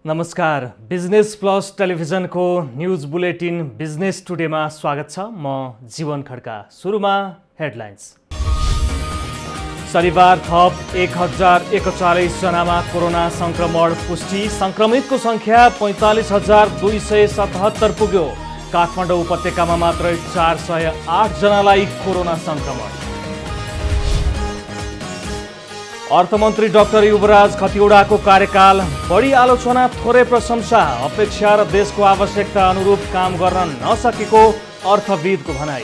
नमस्कार, business plus टेलिभिजनको news bulletin business टुडेमा स्वागत छ। म जीवन खड्का। सुरुमा हेडलाइन्स। शनिबार थप 1041 जनामा कोरोना संक्रमण पुष्टि। संक्रमितको संख्या 45,277 पुग्यो। काठमाडौँ उपत्यकामा मात्रै 408 जनालाई कोरोना संक्रमण। अर्थमन्त्री डाक्टर युवराज खतिवडाको कार्यकाल बढी आलोचना, थोरै प्रशंसा। अपेक्षा र देशको आवश्यकता अनुरूप काम गर्न नसकेको अर्थविदको भनाइ।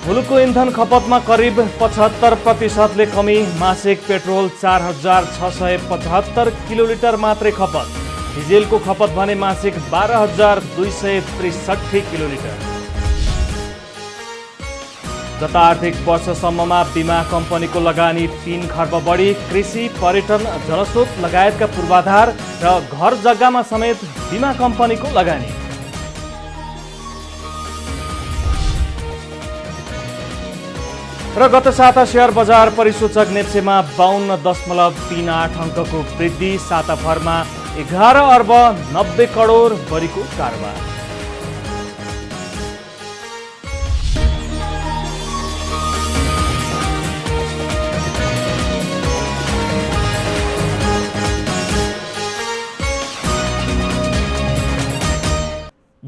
मुलुकको इन्धन खपतमा करिब 75% कमी। मासिक पेट्रोल 4,675 किलोलिटर मात्रै खपत। डिजेलको खपत भने मासिक 12,263 किलोलिटर। गत आर्थिक वर्षसम्ममा बीमा कम्पनीको लगानी 3 खर्ब बढी। कृषि, पर्यटन, जलस्रोत लगायतका पूर्वाधार र घर जग्गामा समेत बीमा कम्पनीको लगानी। र गत साता शेयर बजार परिसूचक नेप्सेमा 52.38 अङ्कको वृद्धि। साताभरमा 11 अर्ब 90 करोड बढीको कारोबार।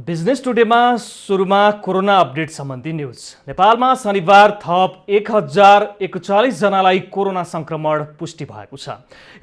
बिजनेस टुडेमा सुरुमा कोरोना अपडेट सम्बन्धी न्युज। नेपालमा शनिबार थप 1041 जनालाई कोरोना संक्रमण पुष्टि भएको छ।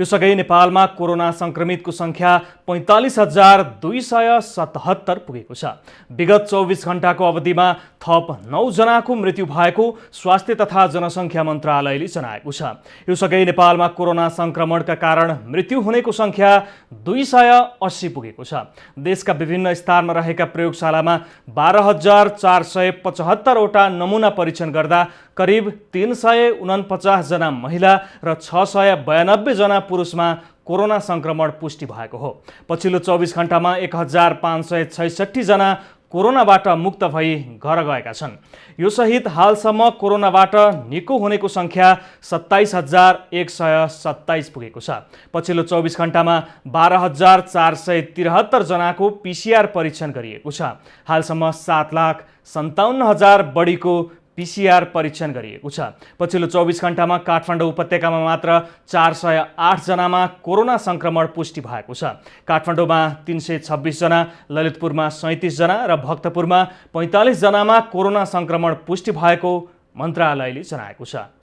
यो सँगै नेपालमा कोरोना संक्रमितको संख्या 45,277 पुगेको छ। विगत 24 घण्टाको अवधिमा थप 9 जनाको मृत्यु भएको स्वास्थ्य तथा जनसङ्ख्या मन्त्रालयले जनाएको छ। यो सँगै नेपालमा कोरोना संक्रमणका कारण मृत्यु हुनेको संख्या 280 पुगेको छ। देशका विभिन्न स्थानमा रहेका प्रयोगशालामा 12,475 वटा नमुना परीक्षण गर्दा करिब 349 जना महिला र 692 जना पुरुषमा कोरोना संक्रमण पुष्टि भएको हो। पछिल्लो 24 घण्टामा 1566 जना कोरोनाबाट मुक्त भई घर गएका छन्। यो सहित हालसम्म कोरोनाबाट निको हुनेको संख्या 27,127 पुगेको छ। पछिल्लो 24 घण्टामा 12,473 जनाको PCR परीक्षण गरिएको छ। हालसम्म 7,57,000 बढीको PCR परीक्षण गरिएको छ। पछिल्लो 24 घण्टामा काठमाडौँ उपत्यकामा मात्र 408 जनामा कोरोना संक्रमण पुष्टि भएको छ। काठमाडौँमा 326 जना, ललितपुरमा 37 जना र भक्तपुरमा 45 जनामा कोरोना संक्रमण पुष्टि भएको मन्त्रालयले जनाएको छ।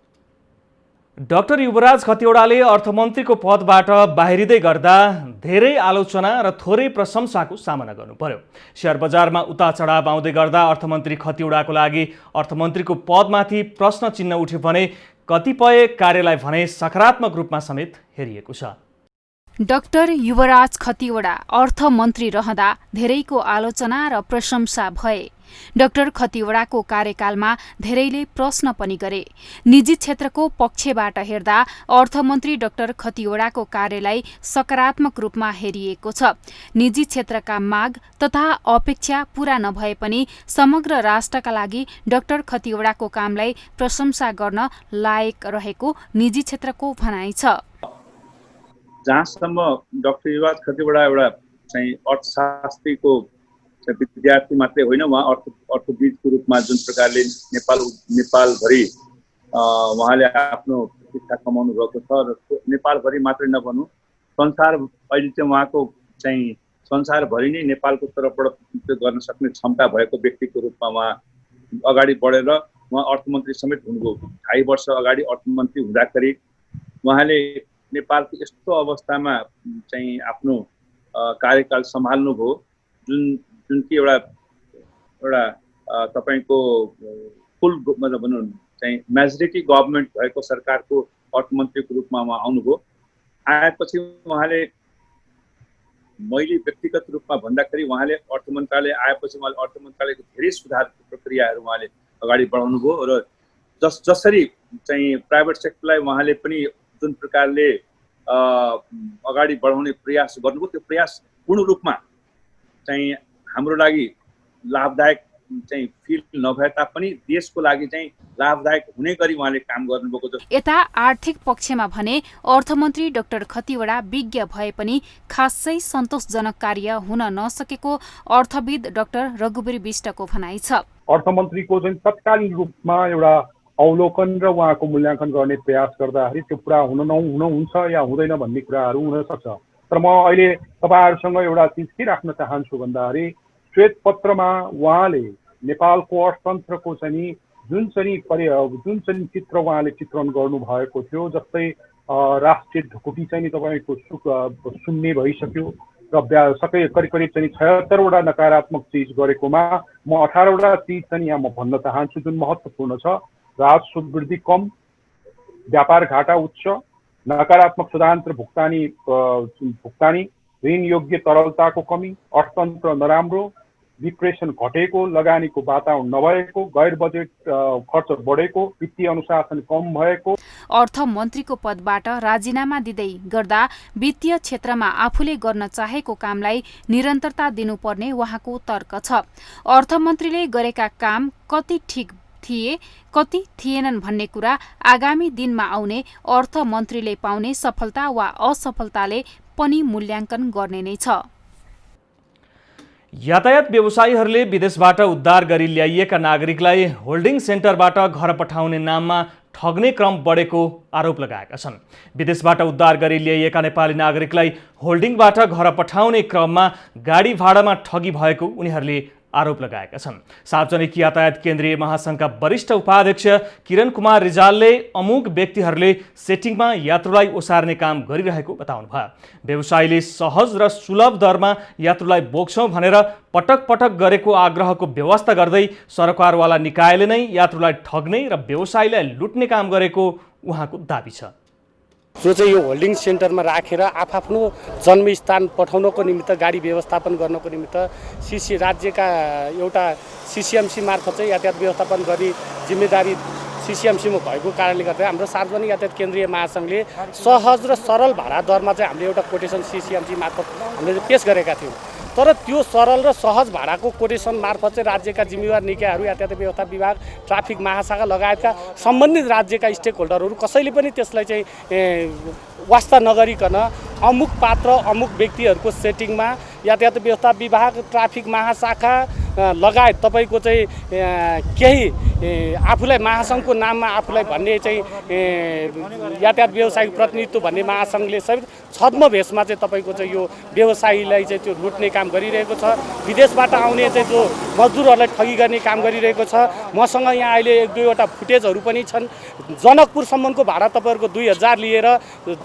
डाक्टर युवराज खतिवडाले अर्थमन्त्रीको पदबाट बाहिरिँदै गर्दा धेरै आलोचना र थोरै प्रशंसाको सामना गर्नु पर्यो। शेयर बजारमा उता चढाव आउँदै गर्दा अर्थमन्त्री खतिवडाको लागि अर्थमन्त्रीको पदमाथि प्रश्न चिन्ह उठ्यो भने कतिपय कार्यलाई भने सकारात्मक रूपमा समेत हेरिएको छ। डाक्टर युवराज खतिवडा अर्थमन्त्री रहँदा धेरैको आलोचना र प्रशंसा भए। डाक्टर खतिवडाको कार्यकालमा धेरैले प्रश्न पनि गरे। निजी क्षेत्रको पक्षबाट हेर्दा अर्थमन्त्री डाक्टर खतिवडाको कार्यलाई सकारात्मक रूपमा हेरिएको छ। निजी क्षेत्रका माग तथा अपेक्षा पूरा नभए पनि समग्र राष्ट्रका लागि डाक्टर खतिवडाको कामलाई प्रशंसा गर्न लायक रहेको निजी क्षेत्रको भनाइ छ। जहाँसम्म डाक्टर युवराज खतिवडा एउटा चाहिँ अर्थशास्त्रीको विद्यार्थी मात्रै होइन, उहाँ अर्थविदको रूपमा जुन प्रकारले नेपालभरि उहाँले आफ्नो प्रतिष्ठा कमाउनु भएको छ र नेपालभरि मात्रै नभनौँ संसार अहिले चाहिँ उहाँको चाहिँ संसारभरि नै नेपालको तर्फबाट प्रतिनिधित्व गर्न सक्ने क्षमता भएको व्यक्तिको रूपमा उहाँ अगाडि बढेर उहाँ अर्थमन्त्री समेत हुनुभयो। 2.5 वर्ष अगाडि अर्थमन्त्री हुँदाखेरि उहाँले नेपालको यस्तो अवस्थामा चाहिँ आफ्नो कार्यकाल सम्हाल्नुभयो जुन कि एउटा तपाईको फुल मतलब भनौँ चाहिँ मेजोरिटी गभर्नमेन्ट भएको सरकारको अर्थमन्त्रीको रूपमा उहाँ आउनुभयो। आएपछि उहाँले मैले व्यक्तिगत रूपमा भन्दाखेरि उहाँले अर्थ मन्त्रालय आएपछि उहाँले अर्थ मन्त्रालयको धेरै सुधार प्रक्रियाहरू उहाँले अगाडि बढाउनु भयो र जसरी चाहिँ प्राइभेट सेक्टरलाई उहाँले पनि जुन प्रकारले अगाडि बढाउने प्रयास गर्नुभयो त्यो प्रयास पूर्ण रूपमा चाहिँ हाम्रो लागि लाभदायक चाहिँ फिल नभए तापनि देशको लागि चाहिँ लाभदायक हुने गरी उहाँले काम गर्नुभएको छ। यता आर्थिक पक्षमा भने अर्थमन्त्री डाक्टर खतिवडा विज्ञ भए पनि खासै सन्तोषजनक कार्य हुन नसकेको अर्थविद डाक्टर रघुवीर विष्टको भनाइ छ। अर्थमन्त्रीको चाहिँ तत्कालीन रूपमा एउटा अवलोकन र उहाँको मूल्याङ्कन गर्ने प्रयास गर्दाखेरि त्यो पुरा हुन्छ या हुँदैन भन्ने कुराहरू हुन सक्छ। तर म अहिले तपाईहरुसँग एउटा चीज के राख्न चाहन्छु भन्दाखेरि श्वेत पत्रमा उहाँले नेपालको अर्थतन्त्रको चाहिँ जुन चाहिँ चित्र उहाँले चित्रण गर्नु भएको थियो, जस्तै राष्ट्रिय ढुकुटी चाहिँ तपाईको सुन्ने भइसक्यो र सबै करिब चाहिँ 76 वटा नकारात्मक चीज गरेकोमा म 18 वटा चीज चाहिँ यहाँ म भन्न चाहन्छु जुन महत्त्वपूर्ण छ। राजस्व वृद्धि कम, व्यापार घाटा उच्च, नकारात्मक सुधान्त्र भुक्तानी, ऋण योग्य तरलताको कमी, अर्थतन्त्र नराम्रो, डिप्रेसन घटेको, लगानीको वातावरण नभएको, गैर बजेट खर्च बढेको, वित्तीय अनुशासन कम भएको। अर्थमन्त्रीको पदबाट राजीनामा दिँदै गर्दा वित्तीय क्षेत्रमा आफूले गर्न चाहेको कामलाई निरन्तरता दिनुपर्ने उहाँको तर्क छ। अर्थमन्त्रीले गरेका काम कति ठिक थिए कति थिएनन् भन्ने कुरा आगामी दिनमा आउने अर्थमन्त्रीले पाउने सफलता वा असफलताले पनि मूल्याङ्कन गर्ने नै छ। यातायात व्यवसायीहरूले विदेशबाट उद्धार गरी ल्याइएका नागरिकलाई होल्डिङ सेन्टरबाट घर पठाउने नाममा ठग्ने क्रम बढेको आरोप लगाएका छन्। विदेशबाट उद्धार गरी ल्याइएका नेपाली नागरिकलाई होल्डिङबाट घर पठाउने क्रममा गाडी भाडामा ठगी भएको उनीहरूले आरोप लगाएका छन्। सार्वजनिक यातायात केन्द्रीय महासंघका वरिष्ठ उपाध्यक्ष किरण कुमार रिजालले अमुक व्यक्तिहरूले सेटिङमा यात्रुलाई ओसार्ने काम गरिरहेको बताउनुभयो। व्यवसायीले सहज र सुलभ दरमा यात्रुलाई बोक्छौं भनेर पटक पटक गरेको आग्रहको व्यवस्था गर्दै सरकारवाला निकायले नै यात्रुलाई ठग्ने र व्यवसायीलाई लुट्ने काम गरेको उहाँको दाबी छ। जो चाहिँ यो होल्डिङ सेन्टरमा राखेर आफ्नो जन्मस्थान पठाउनको निमित्त गाडी व्यवस्थापन गर्नको निमित्त राज्यका एउटा सिसिएमसी मार्फत चाहिँ यातायात व्यवस्थापन गरी जिम्मेदारी सिसिएमसीमा भएको कारणले गर्दा हाम्रो सार्वजनिक यातायात केन्द्रीय महासंघले सहज र सरल भाडा दरमा चाहिँ हामीले एउटा कोटेसन सिसिएमसी मार्फत हामीले पेश गरेका थियौँ। तर त्यो सरल र सहज भाडाको कोटेसन मार्फत चाहिँ राज्यका जिम्मेवार निकायहरू, यातायात व्यवस्था विभाग, ट्राफिक महाशाखा लगायतका सम्बन्धित राज्यका स्टेक होल्डरहरू कसैले पनि त्यसलाई चाहिँ वास्ता नगरिकन अमुक पात्र अमुक व्यक्तिहरूको सेटिङमा यातायात व्यवस्था विभाग, ट्राफिक महाशाखा लगायत तपाईँको चाहिँ केही आफूलाई महासङ्घको नाममा आफूलाई भन्ने चाहिँ यातायात व्यवसायिक प्रतिनिधित्व भन्ने महासङ्घले सहित छद्म भेषमा चाहिँ तपाईँको चाहिँ यो व्यवसायीलाई चाहिँ त्यो लुट्ने काम गरिरहेको छ। विदेशबाट आउने चाहिँ जो मजदुरहरूलाई ठगी गर्ने काम गरिरहेको छ। मसँग यहाँ अहिले 1-2वटा फुटेजहरू पनि छन्। जनकपुरसम्मको भाडा तपाईँहरूको 2000 लिएर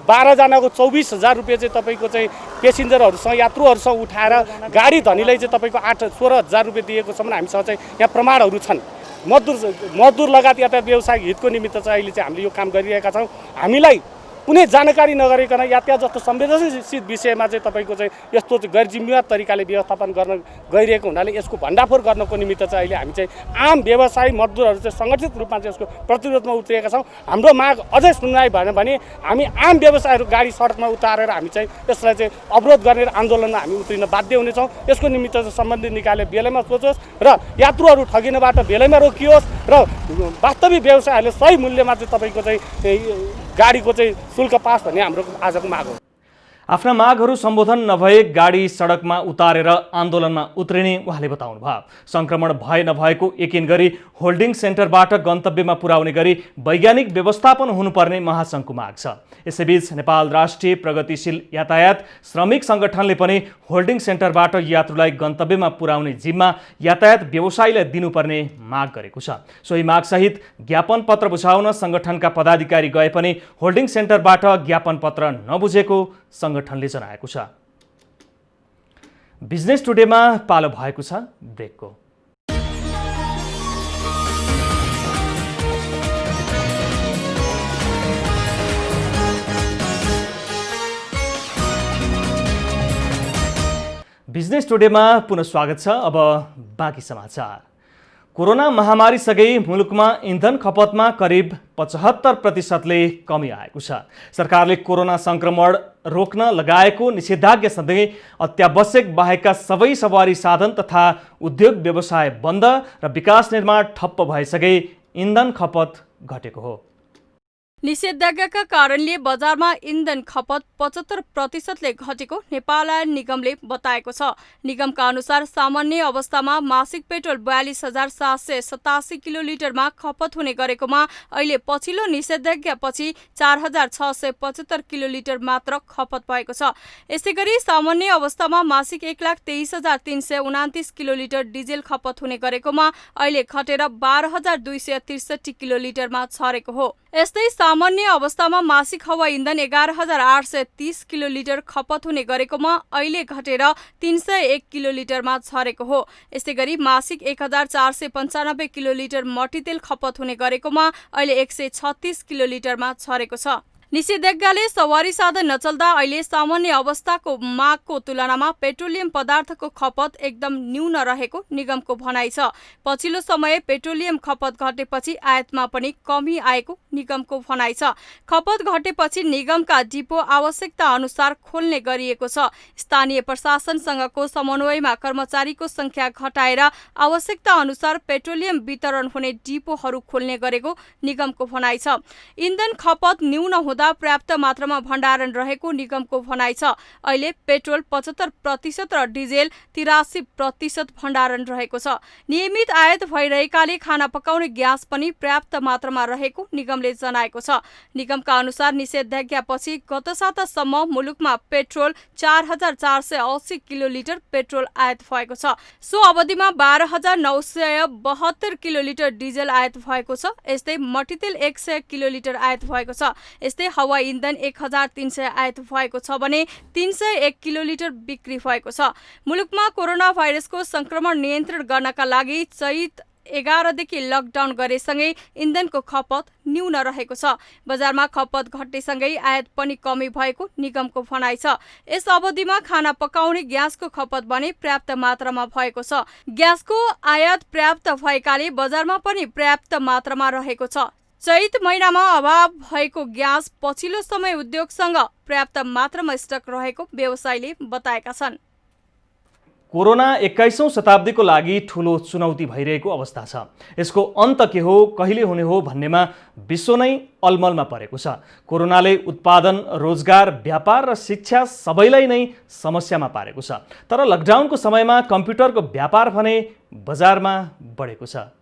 12 जनाको 24,000 रुपियाँ चाहिँ तपाईँको चाहिँ पेसेन्जरहरूसँग यात्रुहरूसँग उठाएर गाडी धनीलाई चाहिँ तपाईँको 16,000 रुपियाँ दिएको छ भने हामीसँग चाहिँ यहाँ प्रमाणहरू छन्। मजदुर लगायत यातायात व्यवसायिक हितको निमित्त चाहिँ अहिले चाहिँ हामीले यो काम गरिरहेका छौँ। हामीलाई कुनै जानकारी नगरिकन यातायात जस्तो संवेदनशील विषयमा चाहिँ तपाईँको चाहिँ यस्तो गैर जिम्मेवार तरिकाले व्यवस्थापन गर्न गइरहेको हुनाले यसको भण्डाफोर गर्नको निमित्त चाहिँ अहिले हामी चाहिँ आम व्यवसायी मजदुरहरू चाहिँ सङ्गठित रूपमा चाहिँ यसको प्रतिरोधमा उत्रिएका छौँ। हाम्रो माग अझै सुनवाई भएन भने हामी आम व्यवसायहरू गाडी सडकमा उतारेर हामी चाहिँ यसलाई चाहिँ अवरोध गर्ने आन्दोलनमा हामी उत्रिन बाध्य हुनेछौँ। यसको निमित्त चाहिँ सम्बन्धित निकायले बेलैमा सोचोस् र यात्रुहरू ठगिनबाट बेलैमा रोकियोस् र वास्तविक व्यवसायहरूले सही मूल्यमा चाहिँ तपाईँको चाहिँ गाडीको चाहिँ शुल्क पास भन्ने हाम्रो आजको माग हो। आफ्ना मागहरू सम्बोधन नभए गाडी सडकमा उतारेर आन्दोलनमा उत्रिने उहाँले बताउनुभयो। संक्रमण भए नभएको यकिन गरी होल्डिङ सेन्टरबाट गन्तव्यमा पुर्याउने गरी वैज्ञानिक व्यवस्थापन हुनुपर्ने महासंघको माग छ। यसैबीच नेपाल राष्ट्रिय प्रगतिशील यातायात श्रमिक संगठनले पनि होल्डिङ सेन्टरबाट यात्रुलाई गन्तव्यमा पुर्याउने जिम्मा यातायात व्यवसायीलाई दिनुपर्ने माग गरेको छ। सोही मागसहित ज्ञापन पत्र बुझाउन संगठनका पदाधिकारी गए पनि होल्डिङ सेन्टरबाट ज्ञापन पत्र नबुझेको संगठनले जनाएको छ। बिजनेस टुडेमा पालो भएको छ ब्रेकको। बिजनेस टुडेमा पुनः स्वागत छ। अब बाँकी समाचार। कोरोना महामारीसँगै मुलुकमा इन्धन खपतमा करिब 75%ले कमी आएको छ। सरकारले कोरोना संक्रमण रोक्न लगाएको निषेधाज्ञासँगै अत्यावश्यक बाहेकका सबै सवारी साधन तथा उद्योग व्यवसाय बन्द र विकास निर्माण ठप्प भएसँगै इन्धन खपत घटेको हो। निषेधाज्ञाका कारणले बजारमा इन्धन खपत 75%ले घटेको नेपालायन निगमले बताएको छ। निगमका अनुसार सामान्य अवस्थामा मासिक पेट्रोल 42,787 किलोलिटरमा खपत हुने गरेकोमा अहिले पछिल्लो निषेधाज्ञापछि 4,675 किलोलिटर मात्र खपत भएको छ। यसैगरी सामान्य अवस्थामा मासिक 1,23,329 किलोलिटर डिजेल खपत हुने गरेकोमा अहिले घटेर 12,263 किलोलिटरमा छरेको हो। यस्तै सामान्य अवस्थामा मासिक हवा इन्धन 11,830 किलोलिटर खपत हुने गरेकोमा अहिले घटेर 301 किलोलिटरमा छरेको हो। यसैगरी मासिक 1,495 किलोलिटर मट्टीतेल खपत हुने गरेकोमा अहिले 136 किलोलिटरमा छरेको छ। निषेधाज्ञाले सवारी साधन नचल्दा अहिले सामान्य अवस्थाको मागको तुलनामा पेट्रोलियम पदार्थको खपत एकदम न्यून रहेको निगमको भनाइ छ। पछिल्लो समय पेट्रोलियम खपत घटेपछि आयातमा पनि कमी आएको निगमको भनाइ छ। खपत घटेपछि निगमका डिपो आवश्यकता अनुसार खोल्ने गरिएको छ। स्थानीय प्रशासनसँगको समन्वयमा कर्मचारीको संख्या घटाएर आवश्यकता अनुसार पेट्रोलियम वितरण हुने डिपोहरू खोल्ने गरेको निगमको भनाइ छ। इन्धन खपत न्यून हुँदा पर्याप्त मात्रामा भण्डारण रहेको निगमको भनाइ छ। अहिले पेट्रोल 75% र डिजेल 83% भण्डारण रहेको छ। नियमित आयात भइरहेकाले खाना पकाउने ग्यास पनि पर्याप्त मात्रामा रहेको निगमले जनाएको छ। निगमका अनुसार निषेधाज्ञापछि गत सातासम्म मुलुकमा पेट्रोल 4,480 किलोलिटर पेट्रोल आयात भएको छ। सो अवधिमा 12,972 किलोलिटर डिजेल आयात भएको छ। यस्तै मट्टीतेल 100 किलोलिटर आयात भएको छ। यस्तै हवा इन्धन 1,300 आयात भएको छ भने 301 किलोलिटर बिक्री भएको छ। मुलुकमा कोरोना भाइरसको संक्रमण नियन्त्रण गर्नका लागि चैत 11 देखि लकडाउन गरेसँगै इन्धनको खपत न्यून रहेको छ। बजारमा खपत घटेसँगै आयात पनि कमी भएको निगमको भनाइ छ। यस अवधिमा खाना पकाउने ग्यासको खपत भने पर्याप्त मात्रामा भएको छ। ग्यासको आयात पर्याप्त भएकाले बजारमा पनि पर्याप्त मात्रामा रहेको छ। चैत महिनामा अभाव भएको ग्यास पछिल्लो समय उद्योगसँग पर्याप्त मात्रामा स्टक रहेको व्यवसायीले बताएका छन्। कोरोना 21औं शताब्दीको लागि ठूलो चुनौती भइरहेको अवस्था छ। यसको अन्त के हो, कहिले हुने हो भन्नेमा विश्व नै अलमलमा परेको छ। कोरोनाले उत्पादन, रोजगार, व्यापार र शिक्षा सबैलाई नै समस्यामा पारेको छ। तर लकडाउनको समयमा कम्प्युटरको व्यापार भने बजारमा बढेको छ।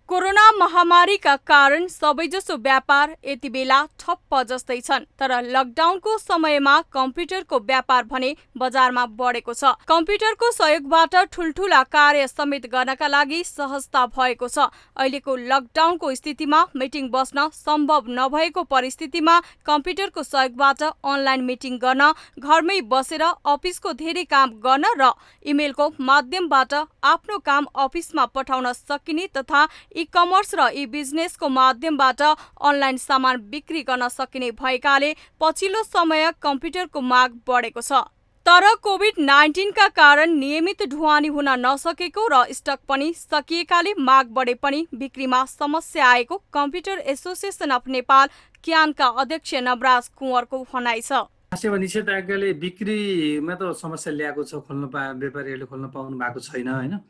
कोरोना महामारीका कारण सबैजसो व्यापार यति बेला ठप्प जस्तै छन्। तर लकडाउनको समयमा कम्प्युटरको व्यापार भने बजारमा बढेको छ। कम्प्युटरको सहयोगबाट ठुल्ठुला कार्य समेत गर्नका लागि सहजता भएको छ। अहिलेको लकडाउनको स्थितिमा मिटिङ बस्न सम्भव नभएको परिस्थितिमा कम्प्युटरको सहयोगबाट अनलाइन मिटिङ गर्न, घरमै बसेर अफिसको धेरै काम गर्न र इमेलको माध्यमबाट आफ्नो काम अफिसमा पठाउन सकिने तथा ई-कमर्स र ई-बिजनेसको माध्यमबाट अनलाइन सामान बिक्री गर्न सकिने भएकाले पछिल्लो समय कम्प्युटरको माग बढेको छ। तर कोभिड-19 का कारण नियमित ढुवानी हुन नसकेको र स्टक पनि सकिएकाले माग बढे पनि बिक्रीमा समस्या आएको कम्प्युटर एसोसिएसन अफ नेपाल क्यानका अध्यक्ष नवराज कुँवरको भनाइ छ। निषेधाज्ञाले बिक्रीमा त समस्या ल्याएको छ, व्यापारीहरूले खोल्न पाउनु भएको छैन हैन।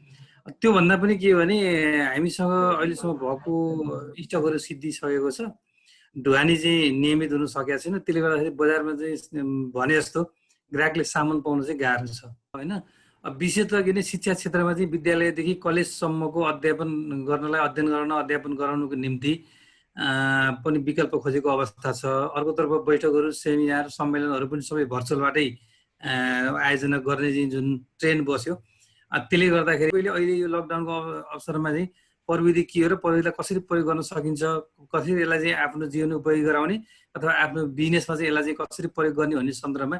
त्योभन्दा पनि के हो भने हामीसँग अहिलेसम्म भएको स्टकहरू सिद्धिसकेको छ। ढुवानी चाहिँ नियमित हुन सकेको छैन। त्यसले गर्दाखेरि बजारमा चाहिँ भने जस्तो ग्राहकले सामान पाउन चाहिँ गाह्रो छ हैन। विशेष त किन शिक्षा क्षेत्रमा चाहिँ विद्यालयदेखि कलेजसम्मको अध्ययन गराउनुको निम्ति पनि विकल्प खोजेको अवस्था छ। अर्कोतर्फ बैठकहरू, सेमिनार, सम्मेलनहरू पनि सबै भर्चुअलबाटै आयोजना गर्ने चाहिँ जुन ट्रेन्ड बस्यो, त्यसले गर्दाखेरि अहिले यो लकडाउनको अवसरमा चाहिँ प्रविधि के हो र प्रविधिलाई कसरी प्रयोग गर्न सकिन्छ, कसरी यसलाई चाहिँ आफ्नो जीवन उपयोगी गराउने अथवा आफ्नो बिजनेसमा चाहिँ यसलाई चाहिँ कसरी प्रयोग गर्ने भन्ने सन्दर्भमा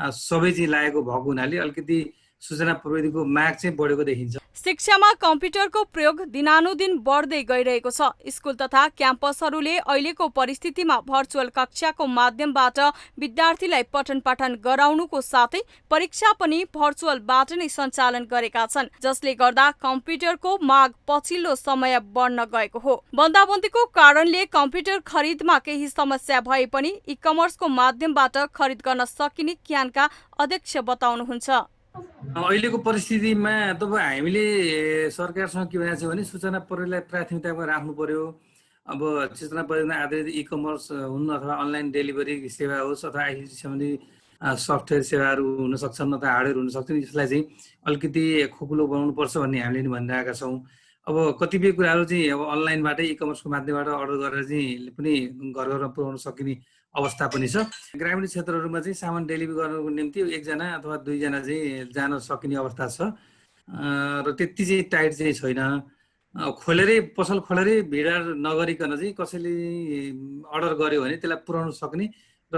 सबै चाहिँ लागेको भएको हुनाले अलिकति सूचना प्रविधिको माग चाहिँ बढेको देखिन्छ। शिक्षामा कम्प्युटरको प्रयोग दिनानुदिन बढ्दै गइरहेको छ। स्कुल तथा क्याम्पसहरूले अहिलेको परिस्थितिमा भर्चुअल कक्षाको माध्यमबाट विद्यार्थीलाई पठन पाठन गराउनुको साथै परीक्षा पनि भर्चुअलबाट नै सञ्चालन गरेका छन्, जसले गर्दा कम्प्युटरको माग पछिल्लो समय बढ्न गएको हो। बन्दाबन्दीको कारणले कम्प्युटर खरिदमा केही समस्या भए पनि ई कमर्सको माध्यमबाट खरिद गर्न सकिने क्यानका अध्यक्ष बताउनुहुन्छ। अहिलेको परिस्थितिमा तपाईँ हामीले सरकारसँग के भनेको छ भने सूचना प्रविधिलाई प्राथमिकतामा राख्नु पर्यो। अब सूचना प्रविधिमा आधारित ई कमर्स हुन् अथवा अनलाइन डेलिभरी सेवा होस् अथवा आइसिटी सम्बन्धी सफ्टवेयर सेवाहरू हुन सक्छन् अथवा हार्डवेयर हुन सक्छन्, यसलाई चाहिँ अलिकति खोकुलो बनाउनुपर्छ भन्ने हामीले नि भनिरहेका छौँ। अब कतिपय कुराहरू चाहिँ अब अनलाइनबाटै ई कमर्सको माध्यमबाट अर्डर गरेर चाहिँ पनि घर घरमा पुर्याउन सकिने अवस्था पनि छ। ग्रामीण क्षेत्रहरूमा चाहिँ सामान डेलिभरी गर्नको निम्ति एकजना अथवा दुईजना चाहिँ जान सकिने अवस्था छ र त्यति चाहिँ टाइट चाहिँ छैन। पसल खोलेरै भिडभाड नगरिकन चाहिँ कसैले अर्डर गर्यो भने त्यसलाई पुर्याउन सक्ने र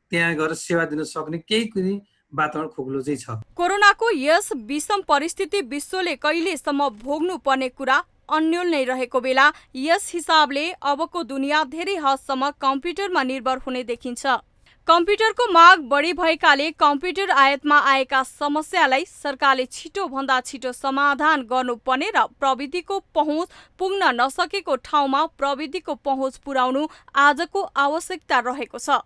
त्यहाँ गएर सेवा दिन सक्ने केही कुनै वातावरण खोक्लो चाहिँ छ। कोरोनाको यस विषम परिस्थिति विश्वले कहिलेसम्म भोग्नु पर्ने कुरा अन्यल नै रहेको बेला यस हिसाबले अबको दुनियाँ धेरै हदसम्म कम्प्युटरमा निर्भर हुने देखिन्छ। कम्प्युटरको माग बढी भएकाले कम्प्युटर आयातमा आएका समस्यालाई सरकारले छिटो भन्दा छिटो समाधान गर्नुपर्ने र प्रविधिको पहुँच पुग्न नसकेको ठाउँमा प्रविधिको पहुँच पुर्याउनु आजको आवश्यकता रहेको छ।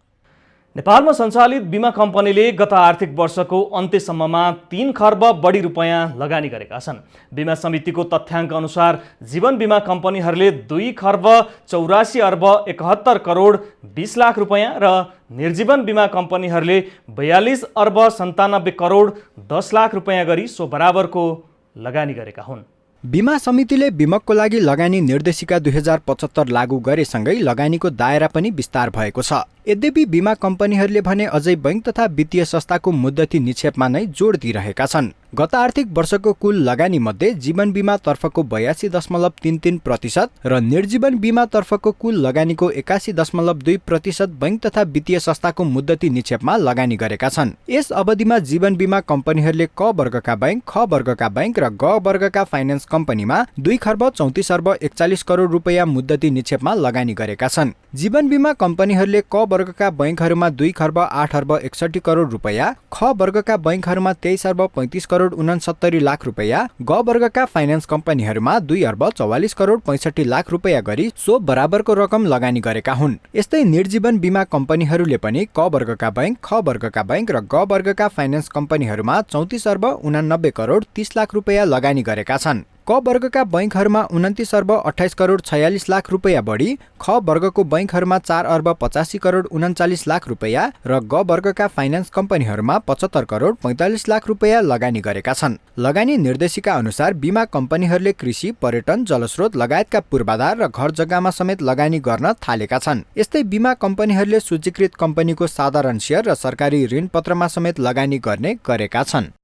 नेपालमा सञ्चालित बीमा कम्पनीले गत आर्थिक वर्षको अन्त्यसम्ममा 3 खर्ब बढी रुपैयाँ लगानी गरेका छन्। बीमा समितिको तथ्याङ्क अनुसार जीवन बीमा कम्पनीहरूले 2 खर्ब 84 अर्ब 71 करोड 20 लाख रुपैयाँ र निर्जीवन बीमा कम्पनीहरूले 42 अर्ब 97 करोड 10 लाख रुपैयाँ गरी सो बराबरको लगानी गरेका हुन्। बीमा समितिले बीमकको लागि लगानी निर्देशिका 2075 लागू गरेसँगै लगानीको दायरा पनि विस्तार भएको छ। यद्यपि बीमा कम्पनीहरूले भने अझै बैंक तथा वित्तीय संस्थाको मुद्दती निक्षेपमा नै जोड दिइरहेका छन्। गत आर्थिक वर्षको कुल लगानी मध्ये जीवन बीमा तर्फको 82.33% र निर्जीवन बीमा तर्फको कुल लगानीको 81.2% बैंक तथा वित्तीय संस्थाको मुद्दती निक्षेपमा लगानी गरेका छन्। यस अवधिमा जीवन बीमा कम्पनीहरूले क वर्गका बैंक, ख वर्गका बैंक र ग वर्गका फाइनान्स कम्पनीमा 2 खर्ब 34 अर्ब 41 करोड रुपैयाँ मुद्दती निक्षेपमा लगानी गरेका छन्। जीवन बीमा कम्पनीहरूले क वर्गका बैंकहरूमा 2 खर्ब 8 अर्ब 61 करोड रुपैयाँ, ख वर्गका बैंकहरूमा 23 अर्ब 35 करोड 69 लाख रुपैयाँ, ग वर्गका फाइनान्स कम्पनीहरूमा 2 अर्ब 44 करोड 65 लाख रुपैयाँ गरी सो बराबरको रकम लगानी गरेका हुन्। यस्तै निर्जीवन बीमा कम्पनीहरूले पनि क वर्गका बैंक, ख वर्गका बैंक र ग वर्गका फाइनान्स कम्पनीहरूमा 34 अर्ब 89 करोड 30 लाख रुपैयाँ लगानी गरेका छन्। क वर्गका बैंकहरूमा 29 अर्ब 28 करोड 46 लाख रुपैयाँ बढी, ख वर्गको बैंकहरूमा 4 अर्ब 85 करोड 39 लाख रुपैयाँ र ग वर्गका फाइनान्स कम्पनीहरूमा 75 करोड 45 लाख रुपैयाँ लगानी गरेका छन्। लगानी निर्देशिका अनुसार बीमा कम्पनीहरूले कृषि, पर्यटन, जलस्रोत लगायतका पूर्वाधार र घर जग्गामा समेत लगानी गर्न थालेका छन्। यस्तै बीमा कम्पनीहरूले सूचीकृत कम्पनीको साधारण सेयर र सरकारी ऋण पत्रमा समेत लगानी गर्ने गरेका छन्।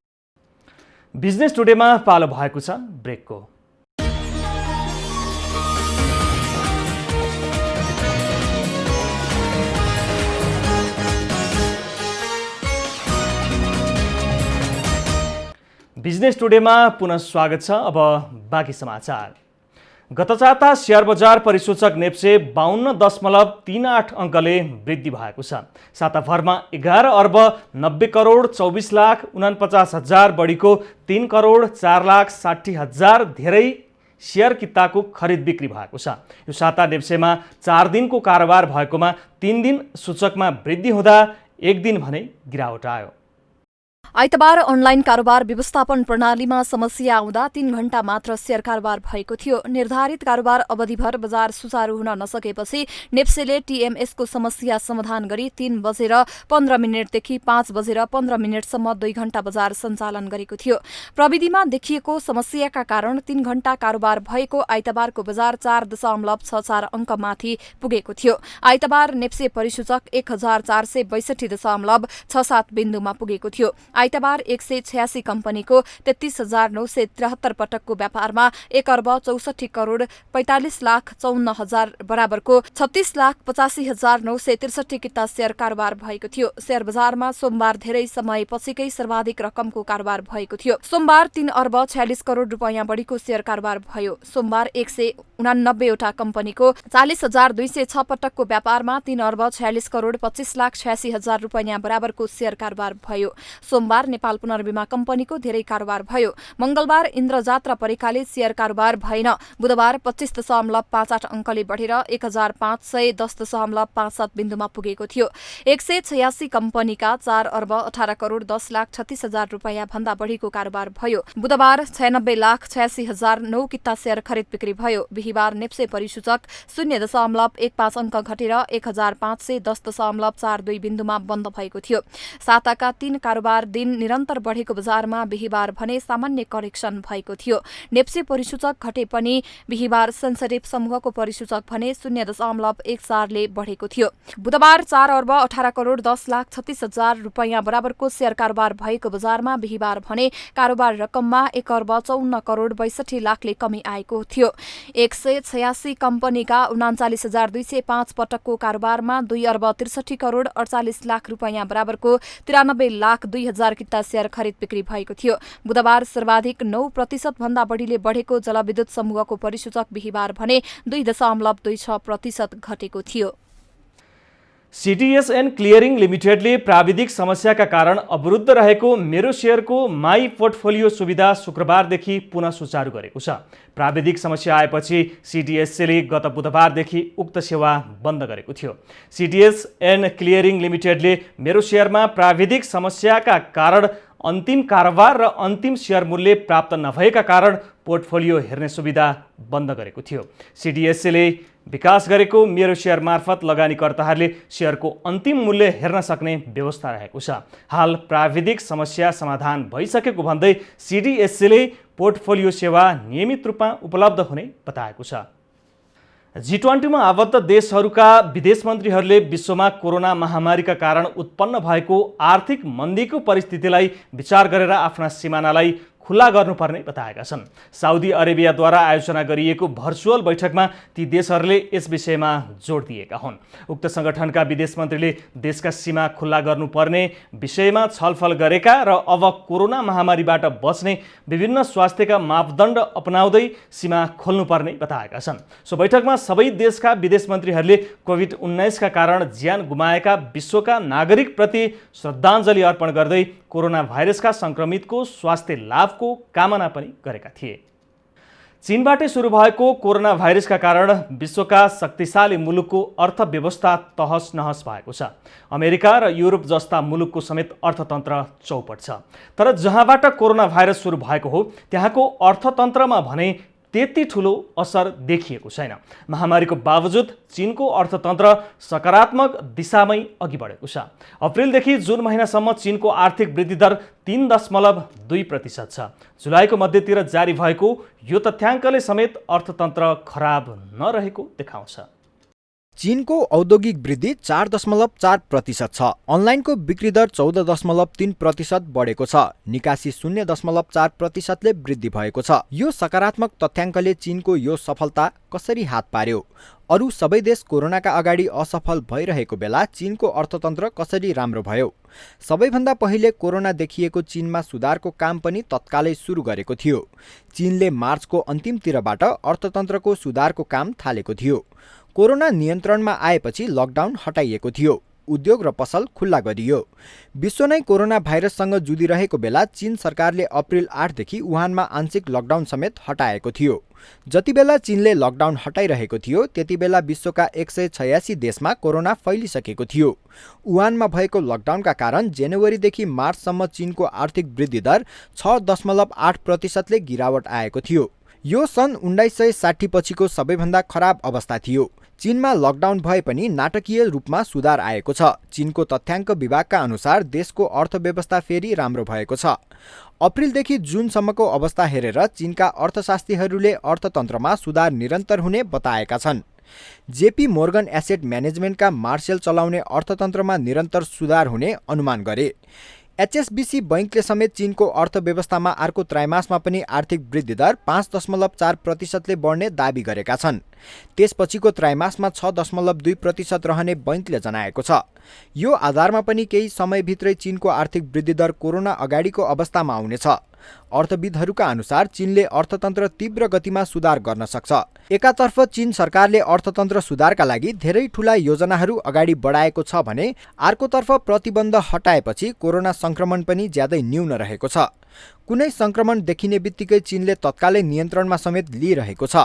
बिजनेस टुडेमा पालो भएको छ ब्रेकको। बिजनेस टुडेमा पुनः स्वागत छ। अब बाँकी समाचार। गत साता शेयर बजार परिसूचक नेप्से 52.38 अङ्कले वृद्धि भएको छ। साताभरमा 11 अर्ब 90 करोड 24 लाख 49 हजार बढीको 3 करोड 4 लाख 60 हजार धेरै शेयर किताको खरिद बिक्री भएको छ। यो साता नेप्सेमा 4 दिनको कारोबार भएकोमा 3 दिन सूचकमा वृद्धि हुँदा 1 दिन भने गिरावट आयो। आइतबार अनलाइन कारोबार व्यवस्थापन प्रणालीमा समस्या आउँदा 3 घण्टा मात्र शेयर कारोबार भएको थियो। निर्धारित कारोबार अवधिभर बजार सुचारू हुन नसकेपछि नेप्सेले टीएमएसको समस्या समाधान गरी 3 बजेर 15 मिनटदेखि 5 बजेर 15 मिनटसम्म 2 घण्टा बजार सञ्चालन गरेको थियो। प्रविधिमा देखिएको समस्याका कारण 3 घण्टा कारोबार भएको आइतबारको बजार 4.64 अङ्कमाथि पुगेको थियो। आइतबार नेप्से परिसूचक 1462.67 बिन्दुमा पुगेको थियो। आइतबार 186 कम्पनीको 33,973 पटकको व्यापारमा 1,64,45,54,000 बराबरको 36,85,963 किता शेयर कारोबार भएको थियो। शेयर बजारमा सोमबार धेरै समयपछिकै सर्वाधिक रकमको कारोबार भएको थियो। सोमबार 3,46 करोड रुपैयाँ बढीको शेयर कारोबार भयो। सोमबार 189 वटा कम्पनीको 40,206 पटकको व्यापारमा 3,46 करोड 25,86,000 रुपैयाँ बराबरको शेयर कारोबार भयो। सोमबार नेपाल पुनर्बिमा कम्पनीको धेरै कारोबार भयो। मंगलबार इन्द्रजात्रा परेकाले शेयर कारोबार भएन। बुधबार 25.58 अङ्कले बढेर 1,510.57 बिन्दुमा पुगेको थियो। 186 कम्पनीका 4,18,10,36,000 रुपैयाँ भन्दा बढीको कारोबार भयो। बुधबार 96,86,009 किता शेयर खरिद बिक्री भयो। बिहीबार नेप्से परिसूचक 0.15 अङ्क घटेर 1,510.42 बिन्दुमा बन्द भएको थियो। साताका 3 कारोबार दिन निरन्तर बढेको बजारमा बिहीबार भने सामान्य करेक्सन भएको थियो। नेप्से परिसूचक घटे पनि बिहीबार सेन्सेटिभ समूहको परिसूचक भने 0.14 ले बढेको थियो। बुधबार 4,18,10,36,000 रुपैयाँ बराबरको शेयर कारोबार भएको बजारमा बिहीबार भने कारोबार रकममा 1,54,62,00,000 ले कमी आएको थियो। 186 कम्पनीका 39,205 पटकको कारोबारमा 2,63,48,00,000 रुपैयाँ बराबरको 93,02,000 किता शेयर खरिद बिक्री भएको थियो। बुधबार सर्वाधिक 9% भन्दा बढीले बढेको जलविद्युत समूहको परिसूचक बिहीबार भने 2.26% घटेको थियो। सिटिएसएन क्लियरिङ लिमिटेडले प्राविधिक समस्याका कारण अवरुद्ध रहेको मेरो शेयरको माई पोर्टफोलियो सुविधा शुक्रबारदेखि पुनः सुचारू गरेको छ। प्राविधिक समस्या आएपछि सिटिएसएले गत बुधबारदेखि उक्त सेवा बन्द गरेको थियो। सिटिएसएन क्लियरिङ लिमिटेडले मेरो शेयरमा प्राविधिक समस्याका कारण अन्तिम कारोबार र अन्तिम शेयर मूल्य प्राप्त नभएका कारण पोर्टफोलियो हेर्ने सुविधा बन्द गरेको थियो। सिटिएसएले विकास गरेको मेरो शेयर मार्फत लगानीकर्ताहरूले शेयरको अन्तिम मूल्य हेर्न सक्ने व्यवस्था रहेको छ। हाल प्राविधिक समस्या समाधान भइसकेको भन्दै सिटिएसएले पोर्टफोलियो सेवा नियमित रूपमा उपलब्ध हुने बताएको छ। G20 मा आबद्ध देशहरूका विदेश मन्त्रीहरूले विश्वमा कोरोना महामारीका कारण उत्पन्न भएको आर्थिक मन्दीको परिस्थितिलाई विचार गरेर आफ्ना सिमानालाई खुला गर्नुपर्ने बताएका छन्। साउदी अरेबियाद्वारा आयोजना गरिएको भर्चुअल बैठकमा ती देशहरूले यस विषयमा जोड दिएका हुन्। उक्त संगठनका विदेश मन्त्रीले देशका सीमा खुल्ला गर्नुपर्ने विषयमा छलफल गरेका र अब कोरोना महामारीबाट बच्ने विभिन्न स्वास्थ्यका मापदण्ड अपनाउँदै सीमा खोल्नुपर्ने बताएका छन्। सो बैठकमा सबै देशका विदेश मन्त्रीहरूले कोभिड-19 का कारण ज्यान गुमाएका विश्वका नागरिकप्रति श्रद्धाञ्जली अर्पण गर्दै कोरोना भाइरसका संक्रमितको स्वास्थ्य लाभको कामना पनि गरेका थिए। चीनबाटै सुरु भएको कोरोना भाइरसका कारण विश्वका शक्तिशाली मुलुकको अर्थव्यवस्था तहस नहस भएको छ। अमेरिका र युरोप जस्ता मुलुकको समेत अर्थतन्त्र चौपट छ। तर जहाँबाट कोरोना भाइरस सुरु भएको हो त्यहाँको अर्थतन्त्रमा भने त्यति ठुलो असर देखिएको छैन। महामारीको बावजुद चीनको अर्थतन्त्र सकारात्मक दिशामै अघि बढेको छ। अप्रिलदेखि जुन महिनासम्म चीनको आर्थिक वृद्धि दर 3.2% छ। जुलाईको मध्यतिर जारी भएको यो तथ्याङ्कले समेत अर्थतन्त्र खराब नरहेको देखाउँछ। चीनको औद्योगिक वृद्धि 4.4% छ। अनलाइनको बिक्री दर 14.3% बढेको छ। निकासी 0.4% ले वृद्धि भएको छ। यो सकारात्मक तथ्याङ्कले चीनको यो सफलता कसरी हात पार्यो? अरू सबै देश कोरोनाका अगाडि असफल भइरहेको बेला चीनको अर्थतन्त्र कसरी राम्रो भयो? सबैभन्दा पहिले कोरोना देखिएको चीनमा सुधारको काम पनि तत्कालै सुरु गरेको थियो। चीनले मार्चको अन्तिमतिरबाट अर्थतन्त्रको सुधारको काम थालेको थियो। कोरोना नियन्त्रणमा आएपछि लकडाउन हटाइएको थियो। उद्योग र पसल खुल्ला गरियो। विश्व नै कोरोना भाइरससँग जुधिरहेको बेला चीन सरकारले अप्रिल 8 देखि वुहानमा आंशिक लकडाउन समेत हटाएको थियो। जति बेला चीनले लकडाउन हटाइरहेको थियो त्यति बेला विश्वका 186 देशमा कोरोना फैलिसकेको थियो। वुहानमा भएको लकडाउनका कारण जनवरीदेखि मार्चसम्म चीनको आर्थिक वृद्धि दर 6.8% ले गिरावट आएको थियो। यो सन् 1960 पछिको सबैभन्दा खराब अवस्था थियो। चीनमा लकडाउन भए पनि नाटकीय रूपमा सुधार आएको छ। चीनको तथ्याङ्क विभागका अनुसार देशको अर्थव्यवस्था फेरि राम्रो भएको छ। अप्रिलदेखि जुनसम्मको अवस्था हेरेर चीनका अर्थशास्त्रीहरूले अर्थतन्त्रमा सुधार निरन्तर हुने बताएका छन्। जेपी मोर्गन एसेट म्यानेजमेन्टका मार्सेल चलाउने अर्थतन्त्रमा निरन्तर सुधार हुने अनुमान गरे। एचएसबीसी बैंकले समेत चीनको अर्थव्यवस्थामा अर्को त्रैमासमा पनि आर्थिक वृद्धि दर 5.4%ले बढ्ने दाबी गरेका छन्। त्यसपछिको त्रैमासमा 6.2% रहने बैंकले जनाएको छ। यो आधारमा पनि केही समयभित्रै चीनको आर्थिक वृद्धि दर कोरोना अगाडिको अवस्थामा आउनेछ। अर्थविदहरूका अनुसार चीनले अर्थतन्त्र तीव्र गतिमा सुधार गर्न सक्छ। एकातर्फ चीन सरकारले अर्थतन्त्र सुधारका लागि धेरै ठूला योजनाहरू अगाडि बढाएको छ भने अर्कोतर्फ प्रतिबन्ध हटाएपछि कोरोना संक्रमण पनि ज्यादै न्यून रहेको छ। कुनै संक्रमण देखिने बित्तिकै चीनले तत्कालै नियन्त्रणमा समेत लिइरहेको छ।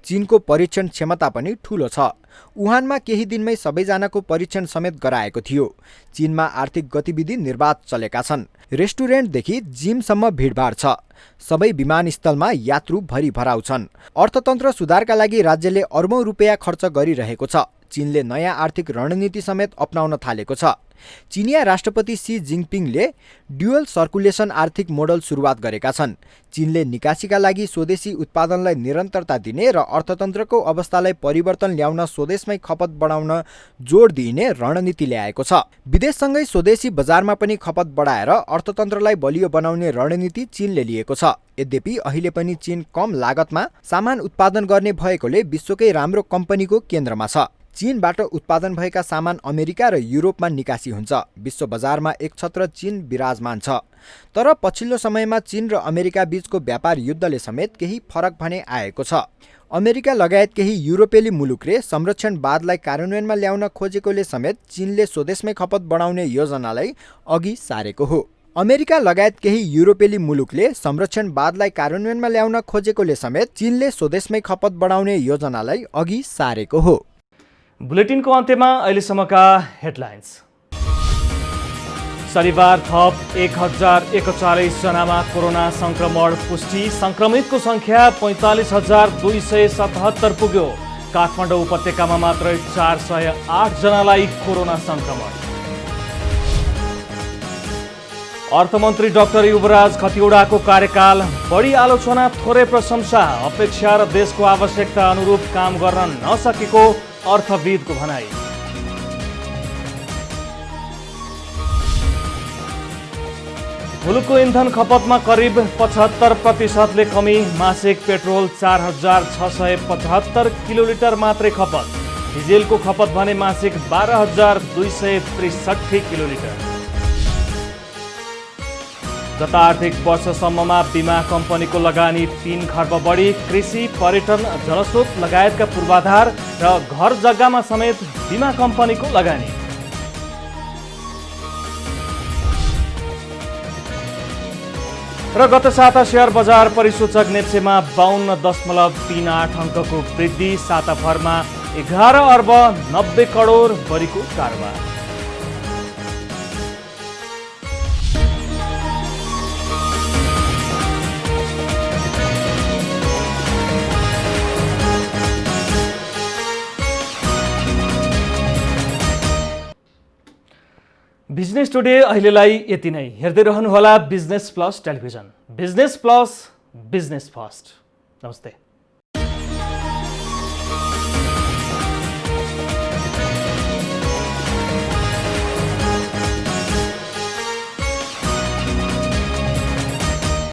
चीनको परीक्षण क्षमता पनि ठूलो छ। वुहानमा केही दिनमै सबैजनाको परीक्षण समेत गराएको थियो। चीनमा आर्थिक गतिविधि निर्बाध चलेका छन्। रेस्टुरेन्टदेखि जिमसम्म भिडभाड छ। सबै विमानस्थलमा यात्रु भरिभराउ छन्। अर्थतन्त्र सुधारका लागि राज्यले अर्बौं रुपियाँ खर्च गरिरहेको छ। चीनले नयाँ आर्थिक रणनीति समेत अपनाउन थालेको छ। चीनिया राष्ट्रपति सी जिङपिङले ड्युअल सर्कुलेसन आर्थिक मोडल सुरुवात गरेका छन्। चीनले निकासीका लागि स्वदेशी उत्पादनलाई निरन्तरता दिने र अर्थतन्त्रको अवस्थालाई परिवर्तन ल्याउन स्वदेशमै खपत बढाउन जोड दिइने रणनीति ल्याएको छ। विदेशसँगै स्वदेशी बजारमा पनि खपत बढाएर अर्थतन्त्रलाई बलियो बनाउने रणनीति चीनले लिएको छ। यद्यपि अहिले पनि चीन कम लागतमा सामान उत्पादन गर्ने भएकोले विश्वकै राम्रो कम्पनीको केन्द्रमा छ। चीनबाट उत्पादन भएका सामान अमेरिका र युरोपमा निकासी हुन्छ। विश्व बजारमा एकछत्र चीन विराजमान छ। तर पछिल्लो समयमा चीन र अमेरिका बीचको व्यापार युद्धले समेत केही फरक भने आएको छ। अमेरिका लगायत केही युरोपेली मुलुकले संरक्षणवादलाई कार्यान्वयनमा ल्याउन खोजेकोले समेत चीनले स्वदेशमै खपत बढाउने योजनालाई अघि सारेको हो। अमेरिका लगायत केही युरोपेली मुलुकले संरक्षणवादलाई कार्यान्वयनमा ल्याउन खोजेकोले समेत चीनले स्वदेशमै खपत बढाउने योजनालाई अघि सारेको हो। बुलेटिनको अन्त्यमा अहिलेसम्मका हेडलाइन्स। शनिबार थप 1041 जनामा कोरोना संक्रमण पुष्टि। संक्रमितको संख्या 45,277 पुग्यो। काठमाडौँ उपत्यकामा मात्रै 408 जनालाई कोरोना संक्रमण। अर्थमन्त्री डाक्टर युवराज खतिवड़ाको कार्यकाल बढी आलोचना थोरै प्रशंसा। अपेक्षा र देशको आवश्यकता अनुरूप काम गर्न नसकेको अर्थविदको भनाई। मुलुकको इन्धन खपतमा करिब 75%ले कमी। मासिक पेट्रोल 4,675 किलोलिटर मात्रै खपत। डिजेलको खपत भने मासिक 12,263 किलोलिटर। गत आर्थिक वर्षसम्ममा बीमा कम्पनीको लगानी 3 खर्ब बढी। कृषि, पर्यटन, जलस्रोत लगायतका पूर्वाधार र घर जग्गामा समेत बीमा कम्पनीको लगानी। र गत साता शेयर बजार परिसूचक नेप्सेमा 52.38 अङ्कको वृद्धि। साताभरमा 11 अर्ब 90 करोड बढीको कारोबार। बिजनेस टुडे अहिलेलाई यति नै। हेर्दै रहनुहोला business plus television. Business plus, business first. नमस्ते।